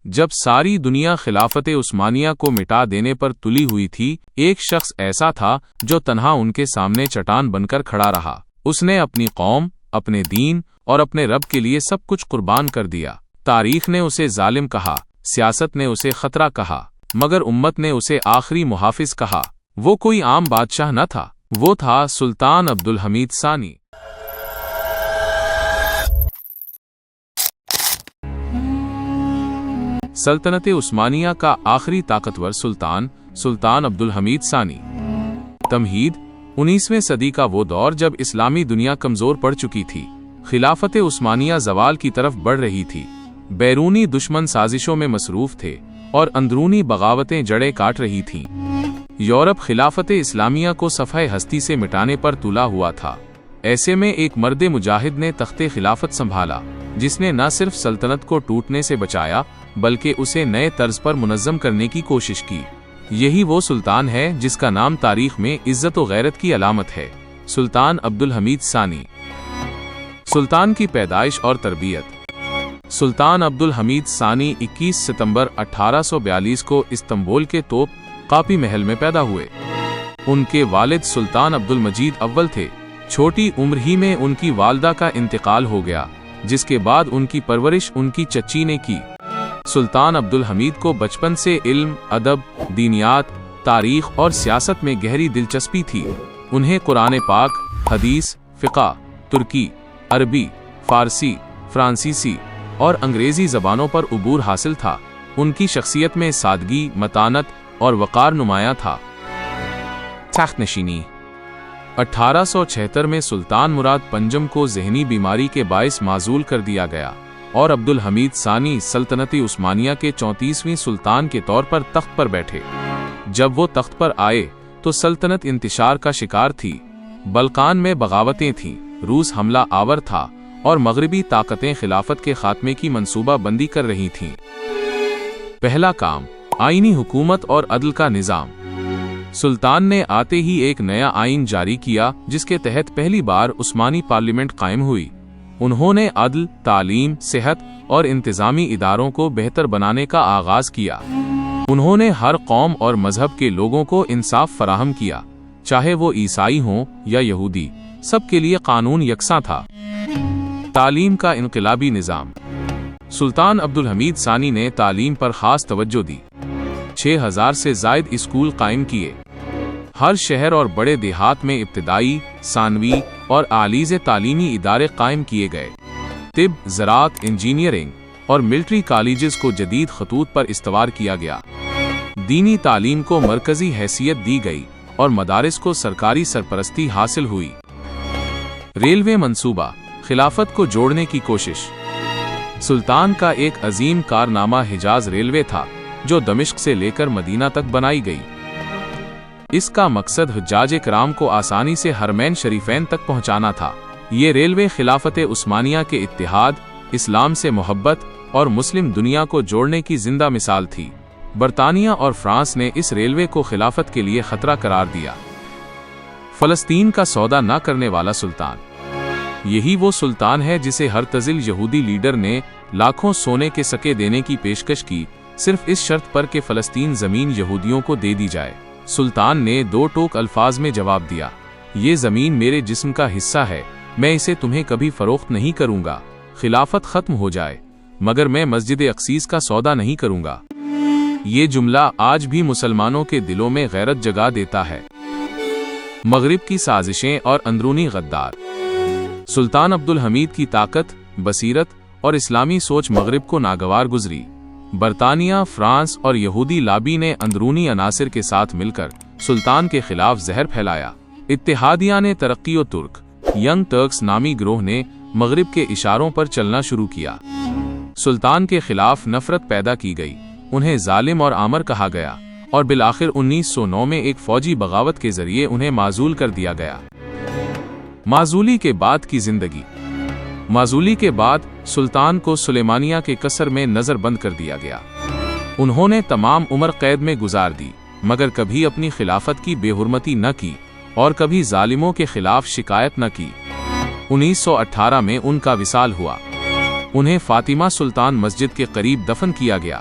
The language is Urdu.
جب ساری دنیا خلافت عثمانیہ کو مٹا دینے پر تلی ہوئی تھی، ایک شخص ایسا تھا جو تنہا ان کے سامنے چٹان بن کر کھڑا رہا۔ اس نے اپنی قوم، اپنے دین اور اپنے رب کے لیے سب کچھ قربان کر دیا۔ تاریخ نے اسے ظالم کہا، سیاست نے اسے خطرہ کہا، مگر امت نے اسے آخری محافظ کہا۔ وہ کوئی عام بادشاہ نہ تھا، وہ تھا سلطان عبدالحمید ثانی۔ سلطنت عثمانیہ کا آخری طاقتور سلطان عبدالحمید ثانی۔ تمہید: 19ویں صدی کا وہ دور جب اسلامی دنیا کمزور پڑ چکی تھی، خلافت عثمانیہ زوال کی طرف بڑھ رہی تھی، بیرونی دشمن سازشوں میں مصروف تھے اور اندرونی بغاوتیں جڑیں کاٹ رہی تھیں۔ یورپ خلافت اسلامیہ کو صفحہ ہستی سے مٹانے پر تلا ہوا تھا۔ ایسے میں ایک مرد مجاہد نے تخت خلافت سنبھالا، جس نے نہ صرف سلطنت کو ٹوٹنے سے بچایا بلکہ اسے نئے طرز پر منظم کرنے کی کوشش کی۔ یہی وہ سلطان ہے جس کا نام تاریخ میں عزت و غیرت کی علامت ہے، سلطان عبدالحمید ثانی۔ سلطان کی پیدائش اور تربیت۔ سلطان عبدالحمید ثانی 21 ستمبر 1842 کو استنبول کے توپ قاپی محل میں پیدا ہوئے۔ ان کے والد سلطان عبدالمجید اول تھے۔ چھوٹی عمر ہی میں ان کی والدہ کا انتقال ہو گیا، جس کے بعد ان کی پرورش ان کی چچی نے کی۔ سلطان عبدالحمید کو بچپن سے علم، ادب، دینیات، تاریخ اور سیاست میں گہری دلچسپی تھی۔ انہیں قرآن پاک، حدیث، فقہ، ترکی، عربی، فارسی، فرانسیسی اور انگریزی زبانوں پر عبور حاصل تھا۔ ان کی شخصیت میں سادگی، متانت اور وقار نمایاں تھا۔ تخت نشینی۔ 1876 میں سلطان مراد پنجم کو ذہنی بیماری کے باعث معزول کر دیا گیا اور عبدالحمید ثانی سلطنت عثمانیہ کے 34ویں سلطان کے طور پر تخت پر بیٹھے۔ جب وہ تخت پر آئے تو سلطنت انتشار کا شکار تھی۔ بلقان میں بغاوتیں تھیں، روس حملہ آور تھا اور مغربی طاقتیں خلافت کے خاتمے کی منصوبہ بندی کر رہی تھیں۔ پہلا کام، آئینی حکومت اور عدل کا نظام۔ سلطان نے آتے ہی ایک نیا آئین جاری کیا جس کے تحت پہلی بار عثمانی پارلیمنٹ قائم ہوئی۔ انہوں نے عدل، تعلیم، صحت اور انتظامی اداروں کو بہتر بنانے کا آغاز کیا۔ انہوں نے ہر قوم اور مذہب کے لوگوں کو انصاف فراہم کیا، چاہے وہ عیسائی ہوں یا یہودی، سب کے لیے قانون یکساں تھا۔ تعلیم کا انقلابی نظام۔ سلطان عبدالحمید ثانی نے تعلیم پر خاص توجہ دی۔ 6000 سے زائد اسکول قائم کیے۔ ہر شہر اور بڑے دیہات میں ابتدائی، ثانوی اور اعلیز تعلیمی ادارے قائم کیے گئے۔ طب، زراعت، انجینئرنگ اور ملٹری کالجز کو جدید خطوط پر استوار کیا گیا۔ دینی تعلیم کو مرکزی حیثیت دی گئی اور مدارس کو سرکاری سرپرستی حاصل ہوئی۔ ریلوے منصوبہ، خلافت کو جوڑنے کی کوشش۔ سلطان کا ایک عظیم کارنامہ حجاز ریلوے تھا، جو دمشق سے لے کر مدینہ تک بنائی گئی۔ اس کا مقصد حجاج کرام کو آسانی سے حرمین شریفین تک پہنچانا تھا۔ یہ ریلوے خلافت عثمانیہ کے اتحاد، اسلام سے محبت اور مسلم دنیا کو جوڑنے کی زندہ مثال تھی۔ برطانیہ اور فرانس نے اس ریلوے کو خلافت کے لیے خطرہ قرار دیا۔ فلسطین کا سودا نہ کرنے والا سلطان۔ یہی وہ سلطان ہے جسے ہرتزل یہودی لیڈر نے لاکھوں سونے کے سکے دینے کی پیشکش کی، صرف اس شرط پر کہ فلسطین زمین یہودیوں کو دے دی جائے۔ سلطان نے دو ٹوک الفاظ میں جواب دیا، یہ زمین میرے جسم کا حصہ ہے، میں اسے تمہیں کبھی فروخت نہیں کروں گا، خلافت ختم ہو جائے، مگر میں مسجد اقصیص کا سودا نہیں کروں گا۔ یہ جملہ آج بھی مسلمانوں کے دلوں میں غیرت جگا دیتا ہے۔ مغرب کی سازشیں اور اندرونی غدار۔ سلطان عبدالحمید کی طاقت، بصیرت اور اسلامی سوچ مغرب کو ناگوار گزری۔ برطانیہ، فرانس اور یہودی لابی نے اندرونی عناصر کے ساتھ مل کر سلطان کے خلاف زہر پھیلایا۔ اتحادیان ترقی و ترک، ینگ ٹرکس نامی گروہ نے مغرب کے اشاروں پر چلنا شروع کیا۔ سلطان کے خلاف نفرت پیدا کی گئی، انہیں ظالم اور آمر کہا گیا اور بالآخر 1909 میں ایک فوجی بغاوت کے ذریعے انہیں معزول کر دیا گیا۔ معزولی کے بعد کی زندگی۔ معزولی کے بعد سلطان کو سلیمانیہ کے قصر میں نظر بند کر دیا گیا۔ انہوں نے تمام عمر قید میں گزار دی، مگر کبھی اپنی خلافت کی بے حرمتی نہ کی اور کبھی ظالموں کے خلاف شکایت نہ کی۔ 1918 میں ان کا وصال ہوا۔ انہیں فاطمہ سلطان مسجد کے قریب دفن کیا گیا۔